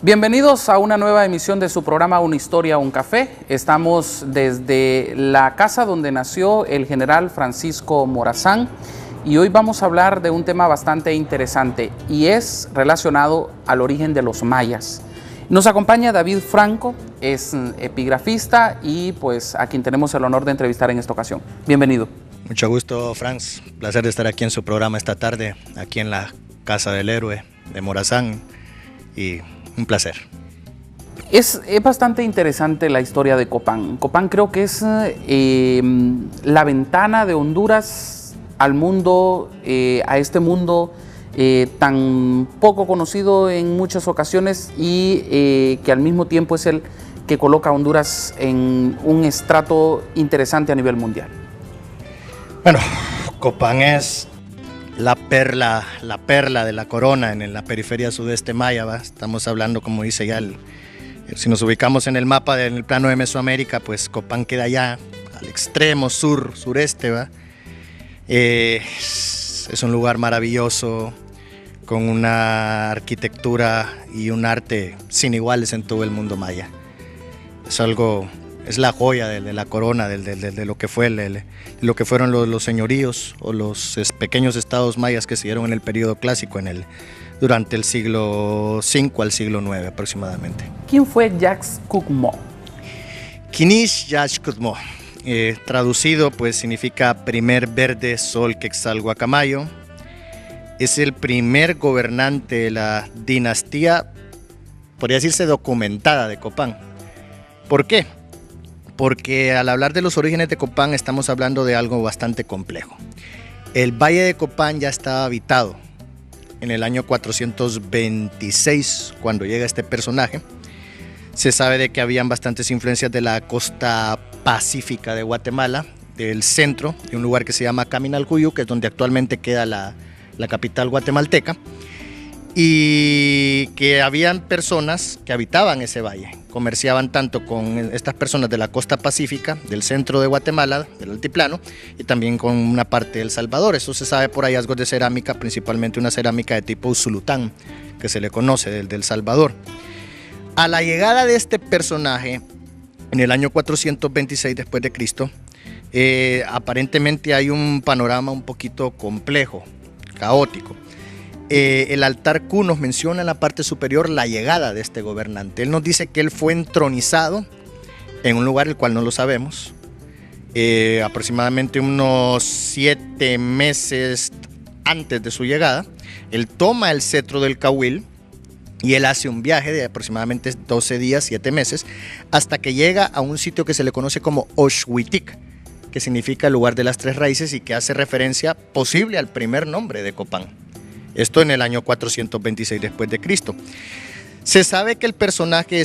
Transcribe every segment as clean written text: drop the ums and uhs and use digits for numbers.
Bienvenidos a una nueva emisión de su programa Una Historia, un Café. Estamos desde la casa donde nació el general Francisco Morazán y hoy vamos a hablar de un tema bastante interesante y es relacionado al origen de los mayas. Nos acompaña David Franco, es epigrafista y pues a quien tenemos el honor de entrevistar en esta ocasión. Bienvenido. Mucho gusto, Franz. Placer de estar aquí en su programa esta tarde, aquí en la Casa del Héroe de Morazán, y un placer. Es bastante interesante la historia de Copán. Copán creo que es la ventana de Honduras al mundo, a este mundo tan poco conocido en muchas ocasiones y que al mismo tiempo es el que coloca a Honduras en un estrato interesante a nivel mundial. Bueno, Copán es la perla de la corona en la periferia sudeste maya, ¿va? Estamos hablando, como dice ya, si nos ubicamos en el mapa, en el plano de Mesoamérica, pues Copán queda allá al extremo sureste, ¿va? Es un lugar maravilloso, con una arquitectura y un arte sin iguales en todo el mundo maya. Es la joya de la corona, de lo que fue lo que fueron los señoríos o los pequeños estados mayas que se dieron en el periodo clásico durante el siglo V al siglo IX aproximadamente. ¿Quién fue Yaxcucmó? Kinish Yaxcucmó, traducido pues significa primer verde sol Quetzalhuacamayo. Es el primer gobernante de la dinastía, podría decirse documentada, de Copán. ¿Por qué? Porque al hablar de los orígenes de Copán estamos hablando de algo bastante complejo. El valle de Copán ya estaba habitado en el año 426 cuando llega este personaje. Se sabe de que habían bastantes influencias de la costa pacífica de Guatemala, del centro, de un lugar que se llama Caminalcuyú, que es donde actualmente queda la capital guatemalteca, y que habían personas que habitaban ese valle, comerciaban tanto con estas personas de la costa pacífica, del centro de Guatemala, del altiplano, y también con una parte de El Salvador. Eso se sabe por hallazgos de cerámica, principalmente una cerámica de tipo Usulután, que se le conoce del El Salvador. A la llegada de este personaje, en el año 426 después de Cristo, aparentemente hay un panorama un poquito complejo, caótico. El altar Q nos menciona en la parte superior la llegada de este gobernante. Él nos dice que él fue entronizado en un lugar el cual no lo sabemos, aproximadamente unos 7 meses antes de su llegada. Él toma el cetro del Cahuil y él hace un viaje de aproximadamente 12 días, 7 meses, hasta que llega a un sitio que se le conoce como Oxhuitic, que significa el lugar de las tres raíces y que hace referencia posible al primer nombre de Copán. Esto en el año 426 después de Cristo. Se sabe que el personaje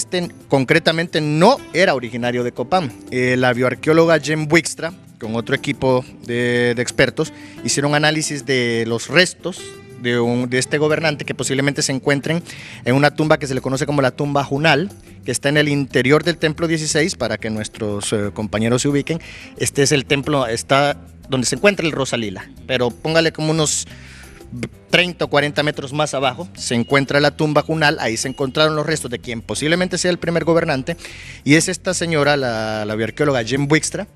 concretamente no era originario de Copán. La bioarqueóloga Jen Wikstra, con otro equipo de expertos, hicieron análisis de los restos de este gobernante que posiblemente se encuentren en una tumba que se le conoce como la tumba Junal, que está en el interior del templo 16, para que nuestros compañeros se ubiquen. Este es el templo, está donde se encuentra el Rosalila, pero póngale como unos 30 o 40 metros más abajo se encuentra la tumba Junal. Ahí se encontraron los restos de quien posiblemente sea el primer gobernante, y es esta señora, la bioarqueóloga Jen Wikstra,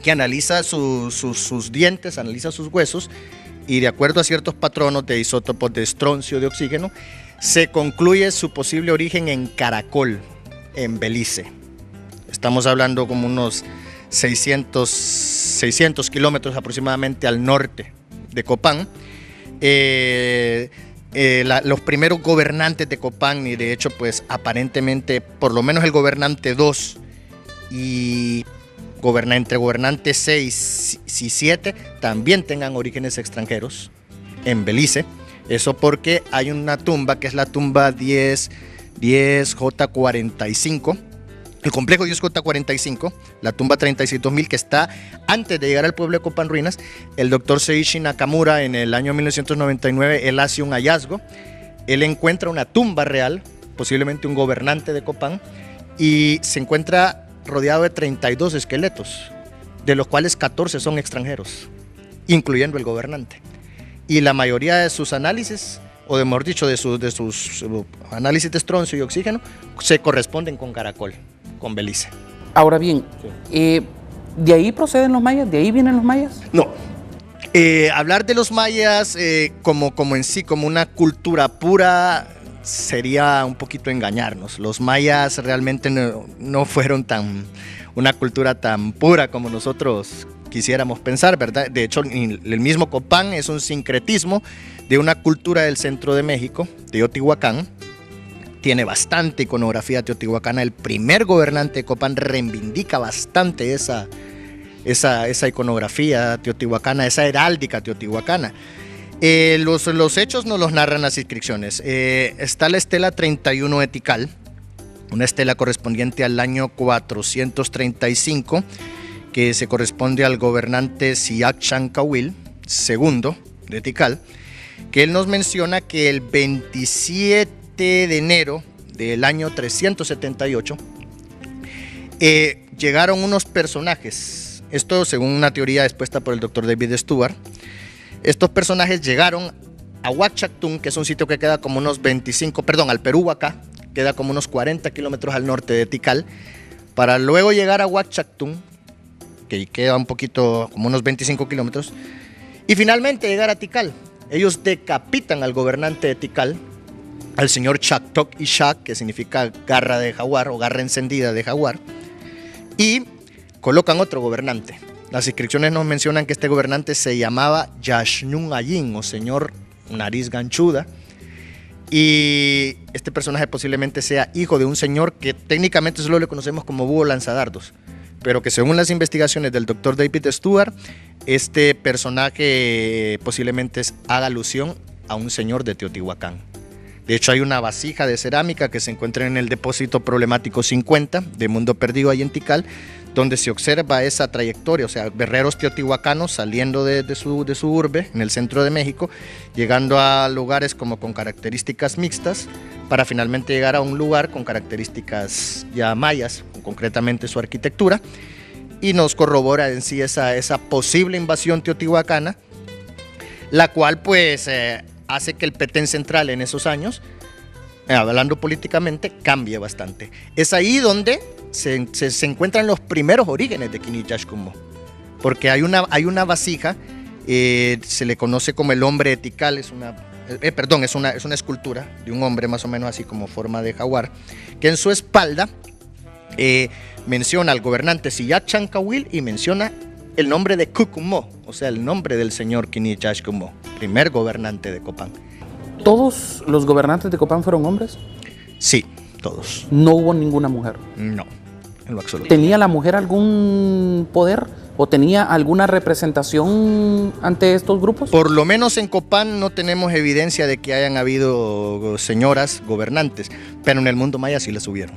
que analiza sus dientes, analiza sus huesos, y de acuerdo a ciertos patronos de isótopos de estroncio, de oxígeno, se concluye su posible origen en Caracol, en Belice. Estamos hablando como unos 600 kilómetros aproximadamente al norte de Copán. Los primeros gobernantes de Copán, y de hecho pues aparentemente por lo menos el gobernante 2 y entre gobernante 6 y 7 también tengan orígenes extranjeros en Belice. Eso porque hay una tumba que es la tumba 10J45, el complejo 10J45, la tumba 36.000, que está antes de llegar al pueblo de Copán Ruinas. El doctor Seishi Nakamura, en el año 1999, él hace un hallazgo. Él encuentra una tumba real, posiblemente un gobernante de Copán, y se encuentra rodeado de 32 esqueletos, de los cuales 14 son extranjeros, incluyendo el gobernante. Y la mayoría de sus análisis o de mejor dicho, de sus análisis de estroncio y oxígeno, se corresponden con Caracol, con Belice. Ahora bien, ¿de ahí proceden los mayas? ¿De ahí vienen los mayas? No. Hablar de los mayas como en sí, como una cultura pura, sería un poquito engañarnos. Los mayas realmente no fueron una cultura tan pura como nosotros quisiéramos pensar, ¿verdad? De hecho, el mismo Copán es un sincretismo de una cultura del centro de México, Teotihuacán. Tiene bastante iconografía teotihuacana. El primer gobernante de Copán reivindica bastante esa iconografía teotihuacana, esa heráldica teotihuacana. Los hechos nos los narran las inscripciones. Está la estela 31 de Tikal, una estela correspondiente al año 435, que se corresponde al gobernante Siak Chancawil II de Tikal, que él nos menciona que el 27 de enero del año 378 llegaron unos personajes. Esto según una teoría expuesta por el doctor David Stuart. Estos personajes llegaron a Huachactún, que es un sitio que queda como unos al Perú acá, queda como unos 40 kilómetros al norte de Tikal, para luego llegar a Huachactún, que queda un poquito, como unos 25 kilómetros, y finalmente llegar a Tikal. Ellos decapitan al gobernante de Tikal, al señor Chactoc Ishak, que significa garra de jaguar o garra encendida de jaguar, y colocan otro gobernante. Las inscripciones nos mencionan que este gobernante se llamaba Yashnun Ayin, o señor nariz ganchuda, y este personaje posiblemente sea hijo de un señor que técnicamente solo le conocemos como búho lanzadardos, pero que según las investigaciones del doctor David Stuart, este personaje posiblemente haga alusión a un señor de Teotihuacán. De hecho, hay una vasija de cerámica que se encuentra en el depósito problemático 50 de Mundo Perdido ahí en Tikal, donde se observa esa trayectoria, o sea, guerreros teotihuacanos saliendo de su urbe, en el centro de México, llegando a lugares como con características mixtas, para finalmente llegar a un lugar con características ya mayas, concretamente su arquitectura, y nos corrobora en sí esa posible invasión teotihuacana, la cual pues hace que el Petén central en esos años, hablando políticamente, cambie bastante. Es ahí donde se encuentran los primeros orígenes de Quinichashcumbo, porque hay una vasija, se le conoce como el hombre de Tikal, es una escultura de un hombre más o menos así como forma de jaguar, que en su espalda menciona al gobernante Siyak Chancawil y menciona el nombre de Cucumó, o sea, el nombre del señor Quinichashcumbo, primer gobernante de Copán. ¿Todos los gobernantes de Copán fueron hombres? Sí, todos. ¿No hubo ninguna mujer? No, en lo absoluto. ¿Tenía la mujer algún poder o tenía alguna representación ante estos grupos? Por lo menos en Copán no tenemos evidencia de que hayan habido señoras gobernantes, pero en el mundo maya sí las hubieron.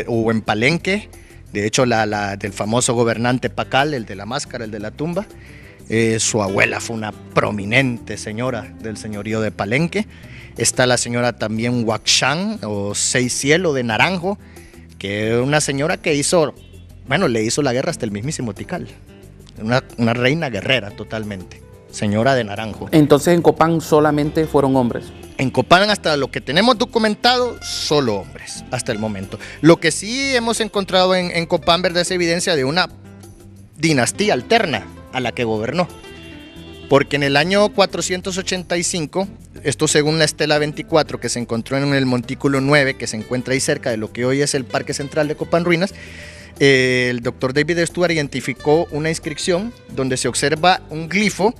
Hubo en Palenque, de hecho del famoso gobernante Pacal, el de la máscara, el de la tumba, su abuela fue una prominente señora del señorío de Palenque. Está la señora también Huaxán o Seis Cielo de Naranjo, que es una señora que le hizo la guerra hasta el mismísimo Tikal. Una reina guerrera totalmente, señora de Naranjo. Entonces en Copán solamente fueron hombres. En Copán, hasta lo que tenemos documentado, solo hombres, hasta el momento. Lo que sí hemos encontrado en Copán, ¿verdad?, es evidencia de una dinastía alterna a la que gobernó. Porque en el año 485, esto según la estela 24 que se encontró en el montículo 9, que se encuentra ahí cerca de lo que hoy es el Parque Central de Copán Ruinas, el doctor David Stuart identificó una inscripción donde se observa un glifo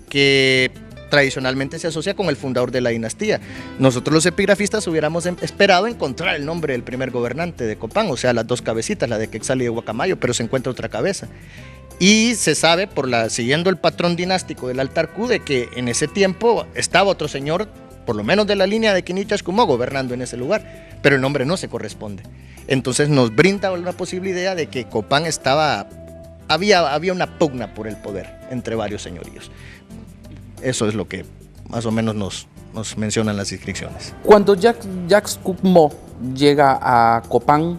que tradicionalmente se asocia con el fundador de la dinastía. Nosotros los epigrafistas hubiéramos esperado encontrar el nombre del primer gobernante de Copán, o sea, las dos cabecitas, la de Quetzal y de Guacamayo, pero se encuentra otra cabeza. Y se sabe, siguiendo el patrón dinástico del altar Q, de que en ese tiempo estaba otro señor, por lo menos de la línea de Quinichashcumbo, gobernando en ese lugar, pero el nombre no se corresponde. Entonces nos brinda una posible idea de que Copán había una pugna por el poder entre varios señoríos. Eso es lo que más o menos nos mencionan las inscripciones. Cuando Jacques Cucumó llega a Copán,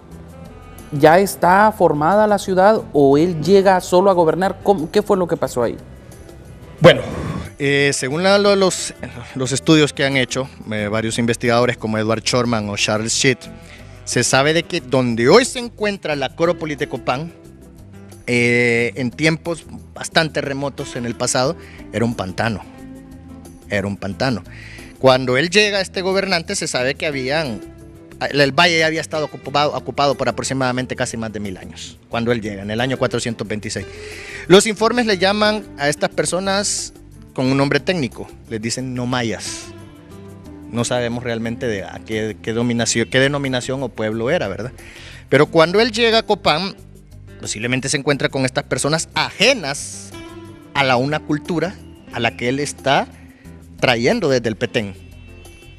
¿ya está formada la ciudad o él llega solo a gobernar? ¿Qué fue lo que pasó ahí? Bueno, Según los estudios que han hecho varios investigadores como Edward Shorman o Charles Schitt, se sabe de que donde hoy se encuentra la Acrópolis de Copán, en tiempos bastante remotos en el pasado, era un pantano. Era un pantano. Cuando él llega, este gobernante, se sabe que el valle ya había estado ocupado por aproximadamente casi más de 1000 años, cuando él llega, en el año 426. Los informes le llaman a estas personas con un nombre técnico, les dicen no mayas. No sabemos realmente de qué denominación o pueblo era, ¿verdad? Pero cuando él llega a Copán, posiblemente se encuentra con estas personas ajenas a una cultura a la que él está trayendo desde el Petén.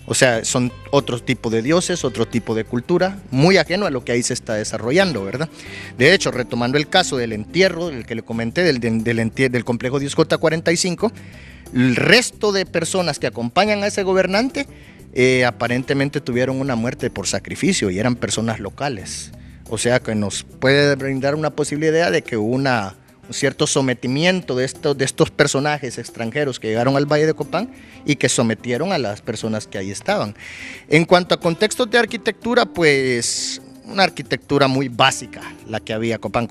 O sea, son otro tipo de dioses, otro tipo de cultura, muy ajeno a lo que ahí se está desarrollando, ¿verdad? De hecho, retomando el caso del entierro, el que le comenté, del complejo Dios J45, el resto de personas que acompañan a ese gobernante aparentemente tuvieron una muerte por sacrificio y eran personas locales. O sea, que nos puede brindar una posible idea de que hubo un cierto sometimiento de estos personajes extranjeros que llegaron al Valle de Copán y que sometieron a las personas que ahí estaban. En cuanto a contextos de arquitectura, pues una arquitectura muy básica la que había. Copán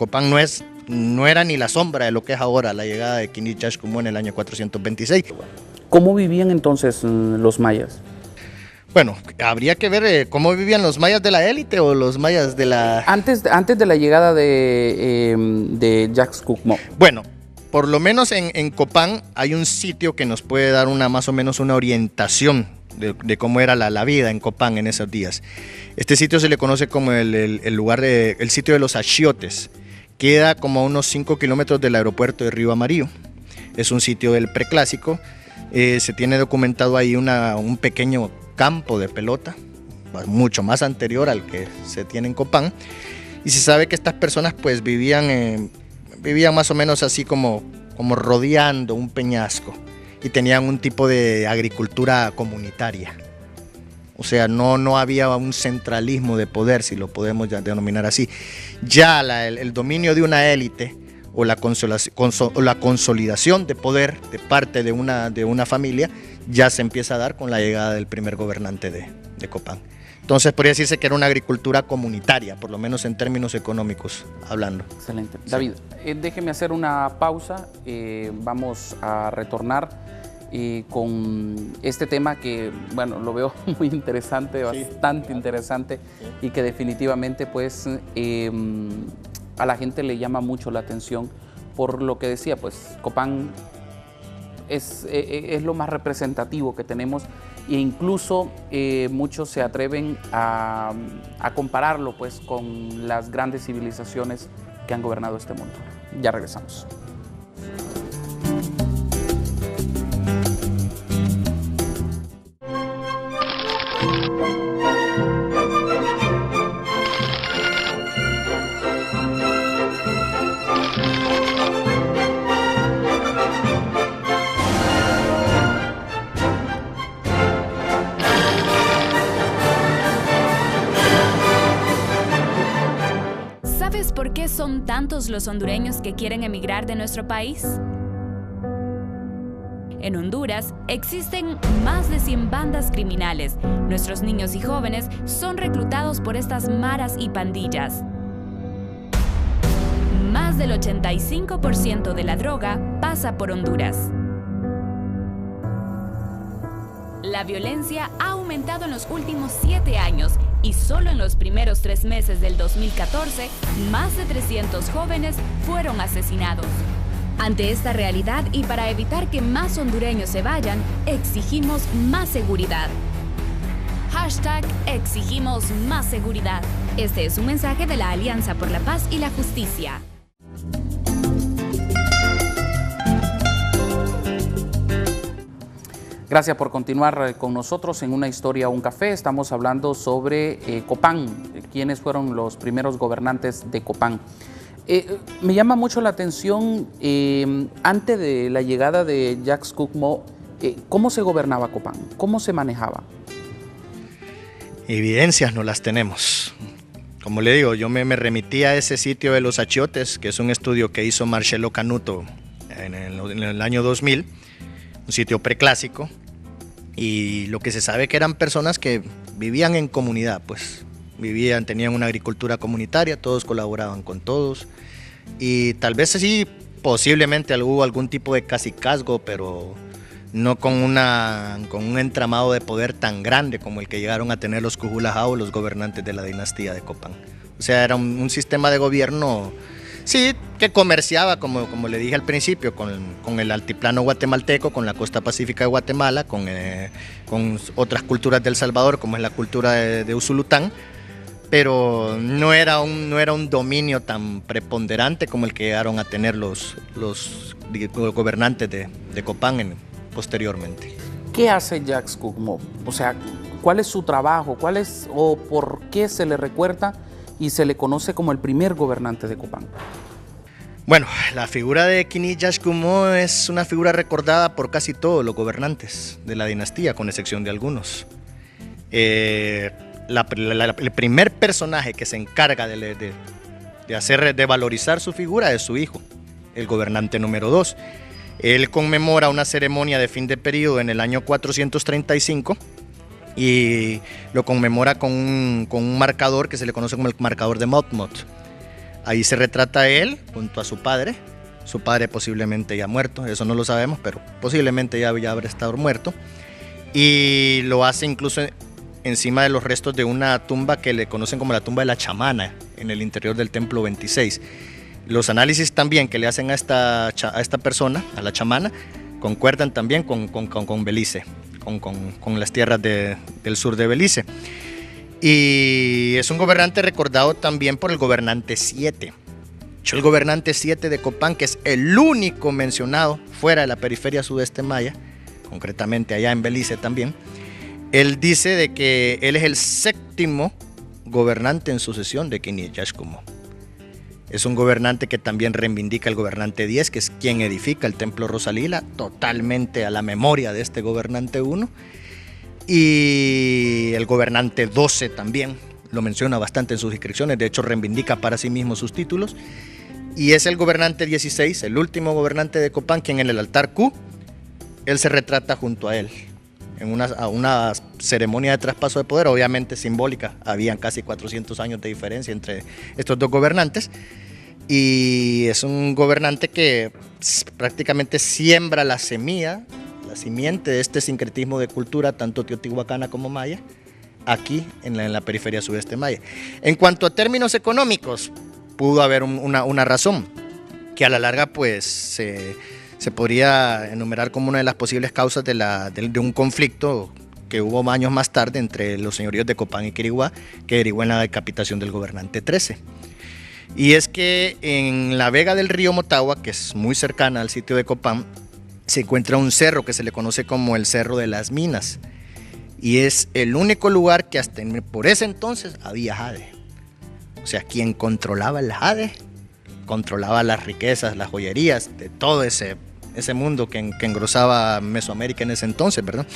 no era ni la sombra de lo que es ahora la llegada de Quinichashkumu en el año 426. ¿Cómo vivían entonces los mayas? Bueno, habría que ver cómo vivían los mayas de la élite o los mayas de la... Antes de la llegada de Jacques Cookmo. Bueno, por lo menos en Copán hay un sitio que nos puede dar más o menos una orientación de cómo era la vida en Copán en esos días. Este sitio se le conoce como el sitio de los Achiotes. Queda como a unos 5 kilómetros del aeropuerto de Río Amarillo. Es un sitio del preclásico. Se tiene documentado ahí un pequeño campo de pelota, mucho más anterior al que se tiene en Copán, y se sabe que estas personas pues vivían más o menos así como rodeando un peñasco y tenían un tipo de agricultura comunitaria. O sea, no había un centralismo de poder, si lo podemos ya denominar así. Ya el dominio de una élite o la consolidación de poder de parte de una familia ya se empieza a dar con la llegada del primer gobernante de Copán. Entonces podría decirse que era una agricultura comunitaria, por lo menos en términos económicos hablando. Excelente. Sí. David, déjeme hacer una pausa, vamos a retornar con este tema que, bueno, lo veo muy interesante, bastante interesante, y que definitivamente pues a la gente le llama mucho la atención por lo que decía, pues Copán es lo más representativo que tenemos, e incluso muchos se atreven a compararlo pues con las grandes civilizaciones que han gobernado este mundo. Ya regresamos. ¿Sabes por qué son tantos los hondureños que quieren emigrar de nuestro país? En Honduras existen más de 100 bandas criminales. Nuestros niños y jóvenes son reclutados por estas maras y pandillas. Más del 85% de la droga pasa por Honduras. La violencia ha aumentado en los últimos 7 años y solo en los primeros 3 meses del 2014, más de 300 jóvenes fueron asesinados. Ante esta realidad y para evitar que más hondureños se vayan, exigimos más seguridad. #exigimos más seguridad. Este es un mensaje de la Alianza por la Paz y la Justicia. Gracias por continuar con nosotros en Una Historia, un Café. Estamos hablando sobre Copán, quiénes fueron los primeros gobernantes de Copán. Me llama mucho la atención, antes de la llegada de Jacques Cookmo, ¿cómo se gobernaba Copán? ¿Cómo se manejaba? Evidencias no las tenemos. Como le digo, yo me remití a ese sitio de los Achiotes, que es un estudio que hizo Marcello Canuto en el año 2000, un sitio preclásico, y lo que se sabe que eran personas que vivían en comunidad, pues tenían una agricultura comunitaria, todos colaboraban con todos, y tal vez sí, posiblemente hubo algún tipo de cacicazgo, pero no con un entramado de poder tan grande como el que llegaron a tener los Cujulajao, los gobernantes de la dinastía de Copán. O sea, era un sistema de gobierno, sí, que comerciaba, como le dije al principio, con el altiplano guatemalteco, con la costa pacífica de Guatemala, con otras culturas de El Salvador, como es la cultura de Usulután, pero no era un dominio tan preponderante como el que llegaron a tener los gobernantes de Copán posteriormente. ¿Qué hace Jacques Cook-Mov? O sea, ¿cuál es su trabajo? ¿O por qué se le recuerda y se le conoce como el primer gobernante de Copán? Bueno, la figura de Kini Jacques Cook-Mov es una figura recordada por casi todos los gobernantes de la dinastía, con excepción de algunos. El primer personaje que se encarga de valorizar su figura es su hijo, el gobernante número 2. Él conmemora una ceremonia de fin de periodo en el año 435 y lo conmemora con un marcador que se le conoce como el marcador de Monmouth. Ahí se retrata a él junto a su padre posiblemente ya muerto, eso no lo sabemos, pero posiblemente ya habrá estado muerto, y lo hace incluso encima de los restos de una tumba que le conocen como la tumba de la chamana en el interior del templo 26. Los análisis también que le hacen a esta persona, a la chamana, concuerdan también con Belice, con las tierras del sur de Belice. Y es un gobernante recordado también por el gobernante 7. El gobernante 7 de Copán, que es el único mencionado fuera de la periferia sudeste maya, concretamente allá en Belice también. Él dice de que él es el 7º gobernante en sucesión de Kini Jacques Cook-Mov. Es un gobernante que también reivindica el gobernante 10, que es quien edifica el templo Rosalila, totalmente a la memoria de este gobernante 1. Y el gobernante 12 también lo menciona bastante en sus inscripciones, de hecho reivindica para sí mismo sus títulos. Y es el gobernante 16, el último gobernante de Copán, quien en el altar Q, él se retrata junto a él en una ceremonia de traspaso de poder, obviamente simbólica. Habían casi 400 años de diferencia entre estos dos gobernantes, y es un gobernante que prácticamente siembra la simiente de este sincretismo de cultura, tanto teotihuacana como maya, aquí en la periferia sudeste maya. En cuanto a términos económicos, pudo haber una razón, que a la larga pues se podría enumerar como una de las posibles causas de un conflicto que hubo años más tarde entre los señoríos de Copán y Quiriguá, que derivó en la decapitación del gobernante 13. Y es que en la vega del río Motagua, que es muy cercana al sitio de Copán, se encuentra un cerro que se le conoce como el Cerro de las Minas, y es el único lugar que hasta por ese entonces había jade. O sea, quien controlaba el jade controlaba las riquezas, las joyerías de todo ese mundo que engrosaba Mesoamérica en ese entonces, ¿verdad?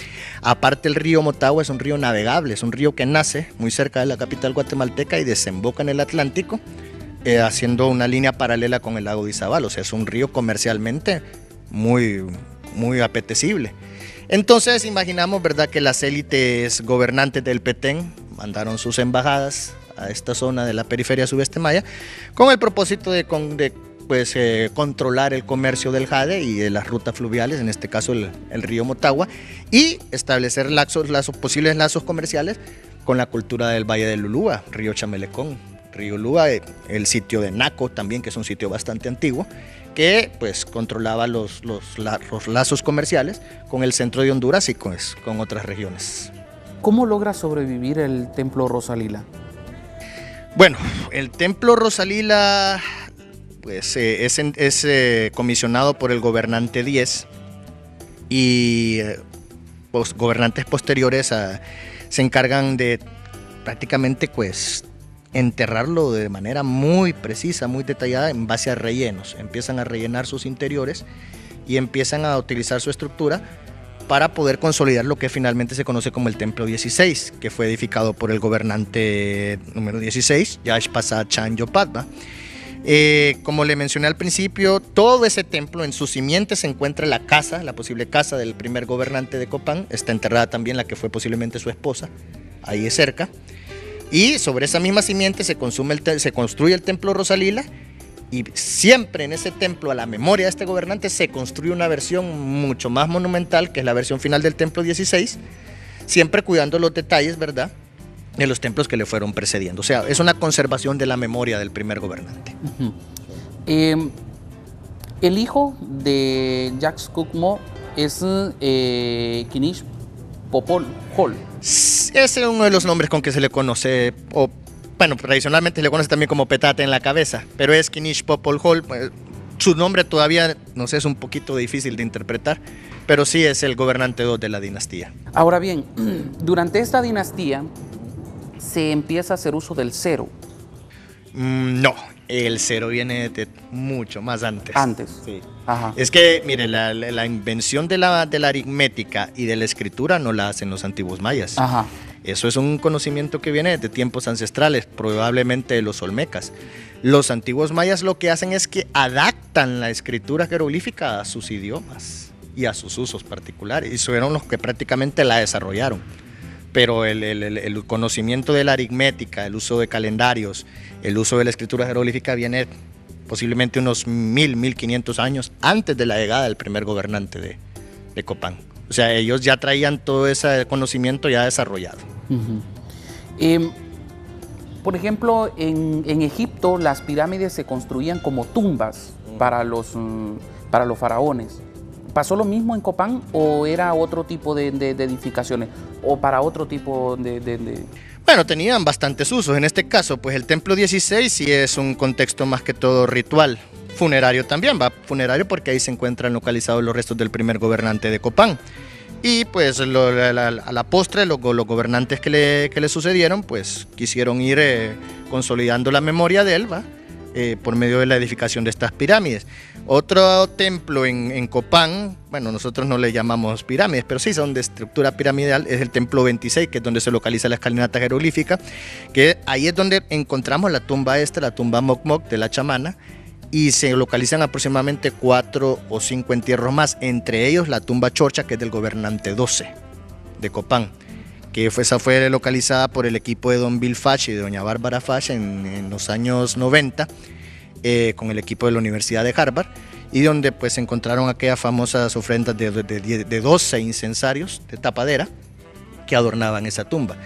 Aparte, el río Motagua es un río navegable, es un río que nace muy cerca de la capital guatemalteca y desemboca en el Atlántico, haciendo una línea paralela con el lago de Izabal. O sea, es un río comercialmente muy, muy apetecible. Entonces imaginamos, ¿verdad?, que las élites gobernantes del Petén mandaron sus embajadas a esta zona de la periferia sudeste maya con el propósito de controlar el comercio del jade y de las rutas fluviales, en este caso el río Motagua, y establecer posibles lazos comerciales con la cultura del Valle del Lulúa, río Chamelecón, río Lúa, el sitio de Naco también, que es un sitio bastante antiguo, que pues controlaba los lazos comerciales con el centro de Honduras y con otras regiones. ¿Cómo logra sobrevivir el templo Rosalila? Bueno, el templo Rosalila pues, es comisionado por el gobernante 10, y gobernantes posteriores se encargan de prácticamente pues enterrarlo de manera muy precisa, muy detallada, en base a rellenos. Empiezan a rellenar sus interiores y empiezan a utilizar su estructura para poder consolidar lo que finalmente se conoce como el templo 16, que fue edificado por el gobernante número 16, Yashpasa Chan Yopat. Como le mencioné al principio, todo ese templo, en su simiente se encuentra la casa, la posible casa del primer gobernante de Copán. Está enterrada también la que fue posiblemente su esposa, ahí es cerca. Y sobre esa misma simiente se construye el templo Rosalila, y siempre en ese templo, a la memoria de este gobernante, se construye una versión mucho más monumental, que es la versión final del templo 16, siempre cuidando los detalles, ¿verdad?, de los templos que le fueron precediendo. O sea, es una conservación de la memoria del primer gobernante. El hijo de Jacques Cocteau es Kinish Popol Vuh. Ese es uno de los nombres con que se le conoce, o bueno, tradicionalmente se le conoce también como petate en la cabeza, pero es Kinish Popol Vuh. Su nombre todavía, no sé, es un poquito difícil de interpretar, pero sí es el gobernante 2 de la dinastía. Ahora bien, durante esta dinastía se empieza a hacer uso del cero. No, el cero viene de mucho más antes. Antes. Sí. Ajá. Es que, mire, la invención de la aritmética y de la escritura no la hacen los antiguos mayas. Ajá. Eso es un conocimiento que viene de tiempos ancestrales, probablemente de los olmecas. Los antiguos mayas lo que hacen es que adaptan la escritura jeroglífica a sus idiomas y a sus usos particulares, y fueron los que prácticamente la desarrollaron. Pero el conocimiento de la aritmética, el uso de calendarios, el uso de la escritura jeroglífica viene posiblemente unos 1500 años antes de la llegada del primer gobernante de Copán. O sea, ellos ya traían todo ese conocimiento ya desarrollado. Por ejemplo, en Egipto las pirámides se construían como tumbas para los faraones. ¿Pasó lo mismo en Copán o era otro tipo de edificaciones? ¿O para otro tipo de...? Bueno, tenían bastantes usos. En este caso, pues el templo 16 sí es un contexto más que todo ritual. Funerario también, va funerario porque ahí se encuentran localizados los restos del primer gobernante de Copán. Y pues a la postre los gobernantes que le sucedieron pues quisieron ir consolidando la memoria de él, ¿va? Por medio de la edificación de estas pirámides. Otro templo en Copán, bueno, nosotros no le llamamos pirámides, pero sí son de estructura piramidal, es el templo 26, que es donde se localiza la escalinata jeroglífica, que ahí es donde encontramos la tumba la tumba Mocmoc de la chamana, y se localizan aproximadamente 4 o 5 entierros más, entre ellos la tumba Chorcha, que es del gobernante 12 de Copán, que esa fue localizada por el equipo de don Bill Fach y de doña Bárbara Fach en los años 90, con el equipo de la Universidad de Harvard, y donde pues encontraron aquellas famosas ofrendas de 12 incensarios de tapadera que adornaban esa tumba.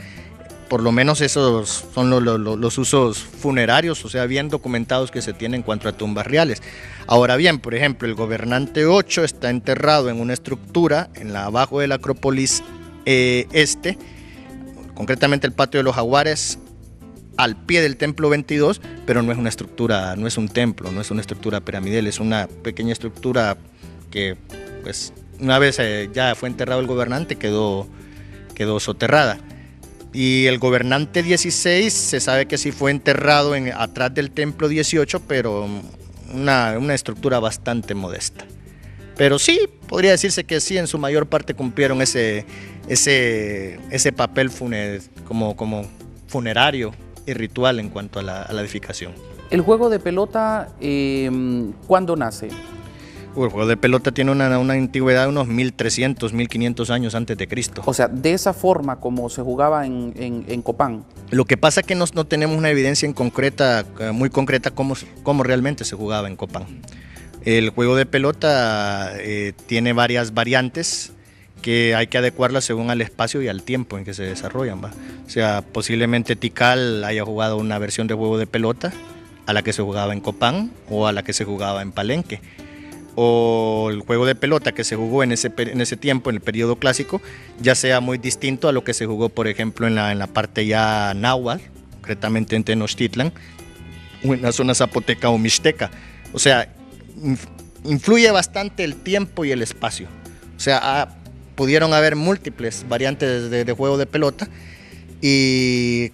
Por lo menos esos son los usos funerarios, o sea, bien documentados que se tienen en cuanto a tumbas reales. Ahora bien, por ejemplo, el gobernante 8 está enterrado en una estructura abajo de la Acrópolis concretamente el patio de los Jaguares, al pie del templo 22, pero no es una estructura, no es un templo, no es una estructura piramidal, es una pequeña estructura que pues una vez ya fue enterrado el gobernante quedó soterrada. Y el gobernante 16 se sabe que sí fue enterrado atrás del templo 18, pero una estructura bastante modesta. Pero sí, podría decirse que sí, en su mayor parte cumplieron ese papel como funerario y ritual en cuanto a la edificación. ¿El juego de pelota cuándo nace? El juego de pelota tiene una antigüedad de unos 1300, 1500 años antes de Cristo. O sea, de esa forma como se jugaba en Copán. Lo que pasa es que no tenemos una evidencia muy concreta cómo realmente se jugaba en Copán. El juego de pelota tiene varias variantes que hay que adecuarlas según al espacio y al tiempo en que se desarrollan, ¿va? O sea, posiblemente Tikal haya jugado una versión de juego de pelota a la que se jugaba en Copán o a la que se jugaba en Palenque. O el juego de pelota que se jugó en ese tiempo, en el periodo clásico, ya sea muy distinto a lo que se jugó, por ejemplo, en la parte ya náhuatl, concretamente en Tenochtitlan, o en la zona zapoteca o mixteca. O sea, influye bastante el tiempo y el espacio. O sea, pudieron haber múltiples variantes de juego de pelota, y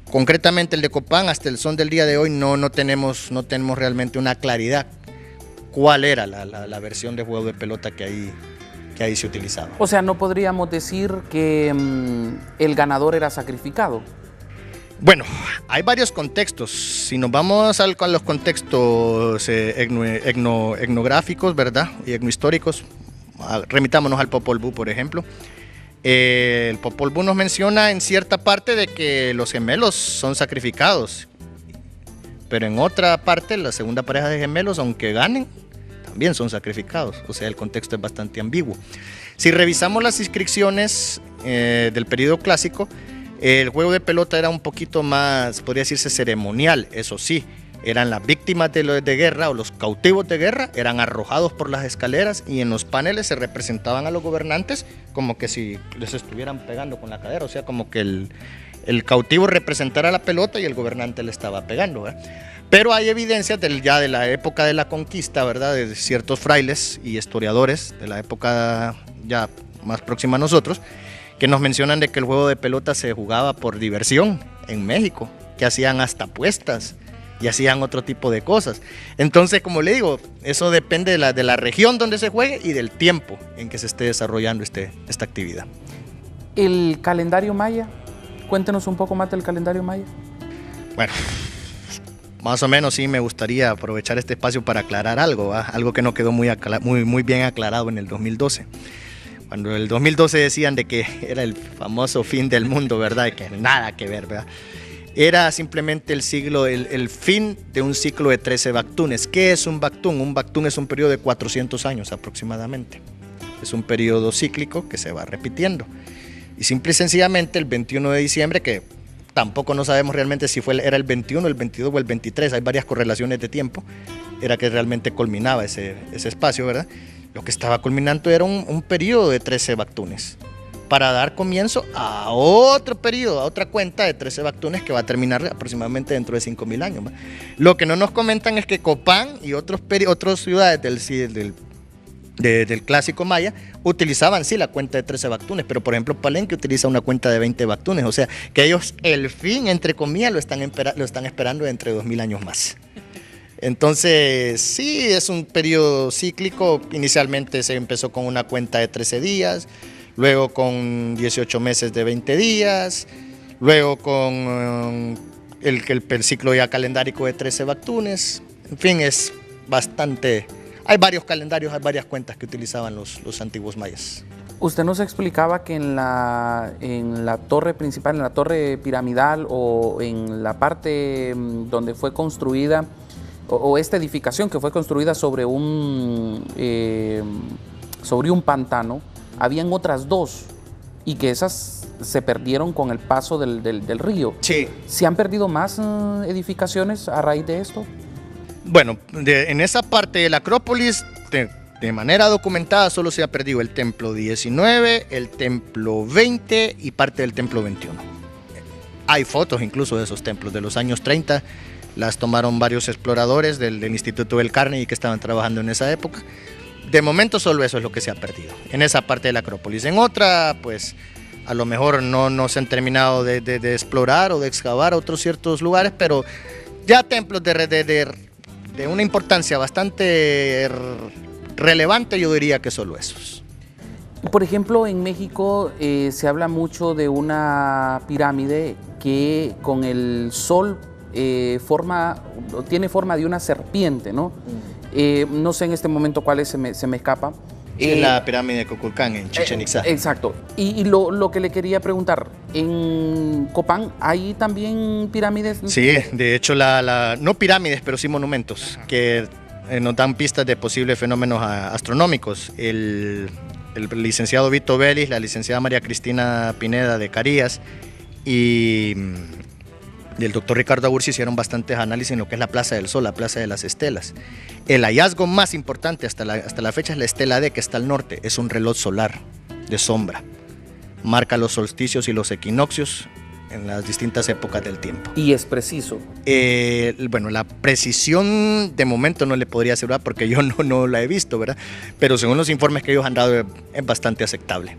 concretamente el de Copán, hasta el son del día de hoy, no tenemos realmente una claridad cuál era la versión de juego de pelota que ahí se utilizaba. O sea, no podríamos decir que el ganador era sacrificado. Bueno, hay varios contextos. Si nos vamos a los contextos etnográficos, ¿verdad? Y etnohistóricos, remitámonos al Popol Vuh, por ejemplo. El Popol Vuh nos menciona en cierta parte de que los gemelos son sacrificados, pero en otra parte, la segunda pareja de gemelos, aunque ganen, también son sacrificados. O sea, el contexto es bastante ambiguo. Si revisamos las inscripciones del periodo clásico, el juego de pelota era un poquito más, podría decirse, ceremonial. Eso sí, eran las víctimas de guerra o los cautivos de guerra, eran arrojados por las escaleras y en los paneles se representaban a los gobernantes como que si les estuvieran pegando con la cadera, o sea, como que el cautivo representara la pelota y el gobernante le estaba pegando, ¿verdad? Pero hay evidencias ya de la época de la conquista, ¿verdad? De ciertos frailes y historiadores de la época ya más próxima a nosotros, que nos mencionan de que el juego de pelota se jugaba por diversión en México, que hacían hasta apuestas y hacían otro tipo de cosas. Entonces, como le digo, eso depende de la región donde se juegue y del tiempo en que se esté desarrollando esta actividad. El calendario maya, cuéntenos un poco más del calendario maya. Bueno, más o menos sí me gustaría aprovechar este espacio para aclarar algo, ¿va? Algo que no quedó muy bien aclarado en el 2012. Cuando en el 2012 decían de que era el famoso fin del mundo, ¿verdad? Que nada que ver, ¿verdad? Era simplemente el fin de un ciclo de 13 bactunes. ¿Qué es un bactún? Un bactún es un periodo de 400 años aproximadamente. Es un periodo cíclico que se va repitiendo. Y simple y sencillamente el 21 de diciembre, que tampoco no sabemos realmente si era el 21, el 22 o el 23, hay varias correlaciones de tiempo, era que realmente culminaba ese espacio, ¿verdad? Lo que estaba culminando era un periodo de 13 bactunes para dar comienzo a otro periodo, a otra cuenta de 13 bactunes que va a terminar aproximadamente dentro de 5.000 años. ¿Va? Lo que no nos comentan es que Copán y otras ciudades del clásico maya utilizaban sí la cuenta de 13 bactunes, pero por ejemplo Palenque utiliza una cuenta de 20 bactunes, o sea que ellos el fin, entre comillas, lo están esperando entre 2.000 años más. Entonces, sí, es un periodo cíclico. Inicialmente se empezó con una cuenta de 13 días, luego con 18 meses de 20 días, luego con el ciclo ya calendárico de 13 bactunes. En fin, es bastante. Hay varios calendarios, hay varias cuentas que utilizaban los antiguos mayas. Usted nos explicaba que en la torre principal, en la torre piramidal o en la parte donde fue construida, o esta edificación que fue construida sobre un pantano, habían otras dos y que esas se perdieron con el paso del río. Sí. ¿Se han perdido más edificaciones a raíz de esto? Bueno, en esa parte de la Acrópolis, de manera documentada, solo se ha perdido el templo 19, el templo 20 y parte del templo 21. Hay fotos incluso de esos templos de los años 30. Las tomaron varios exploradores del Instituto del Carnegie que estaban trabajando en esa época. De momento solo eso es lo que se ha perdido, en esa parte de la Acrópolis. En otra, pues a lo mejor no se han terminado de explorar o de excavar otros ciertos lugares, pero ya templos de una importancia bastante relevante, yo diría que solo esos. Por ejemplo, en México se habla mucho de una pirámide que con el sol tiene forma de una serpiente, ¿no? No sé en este momento cuál es, se me escapa. Es la pirámide de Kukulcán en Chichén Itzá. Exacto. Y lo que le quería preguntar, ¿en Copán hay también pirámides? Sí, de hecho, no pirámides, pero sí monumentos que nos dan pistas de posibles fenómenos astronómicos. El licenciado Vito Vélez, la licenciada María Cristina Pineda de Carías y el doctor Ricardo Abursi hicieron bastantes análisis en lo que es la Plaza del Sol, la Plaza de las Estelas. El hallazgo más importante hasta la fecha es la Estela D, que está al norte. Es un reloj solar de sombra. Marca los solsticios y los equinoccios en las distintas épocas del tiempo. ¿Y es preciso? Bueno, la precisión de momento no le podría asegurar porque yo no la he visto, ¿verdad? Pero según los informes que ellos han dado es bastante aceptable.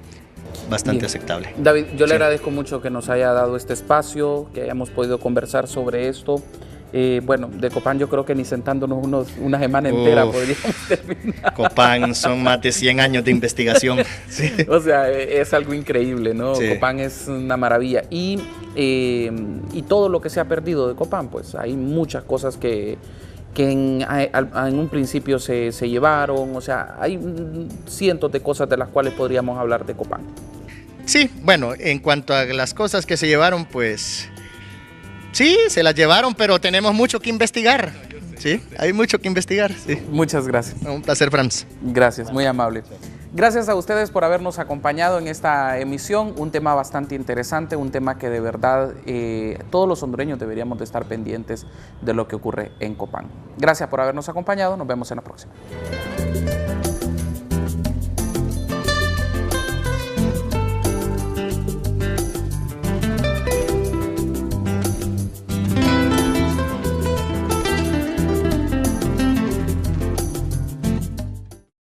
Bastante aceptable. David, yo le agradezco mucho que nos haya dado este espacio, que hayamos podido conversar sobre esto. Bueno, de Copán yo creo que ni sentándonos una semana entera podríamos terminar. Copán son más de 100 años de investigación. Sí. O sea, es algo increíble, ¿no? Sí. Copán es una maravilla. Y todo lo que se ha perdido de Copán, pues hay muchas cosas que en un principio se llevaron. O sea, hay cientos de cosas de las cuales podríamos hablar de Copán. Sí, bueno, en cuanto a las cosas que se llevaron, pues sí, se las llevaron, pero tenemos mucho que investigar. Sí, hay mucho que investigar. Sí. Muchas gracias. Un placer, Franz. Gracias, muy amable. Gracias a ustedes por habernos acompañado en esta emisión, un tema bastante interesante, un tema que de verdad todos los hondureños deberíamos de estar pendientes de lo que ocurre en Copán. Gracias por habernos acompañado, nos vemos en la próxima.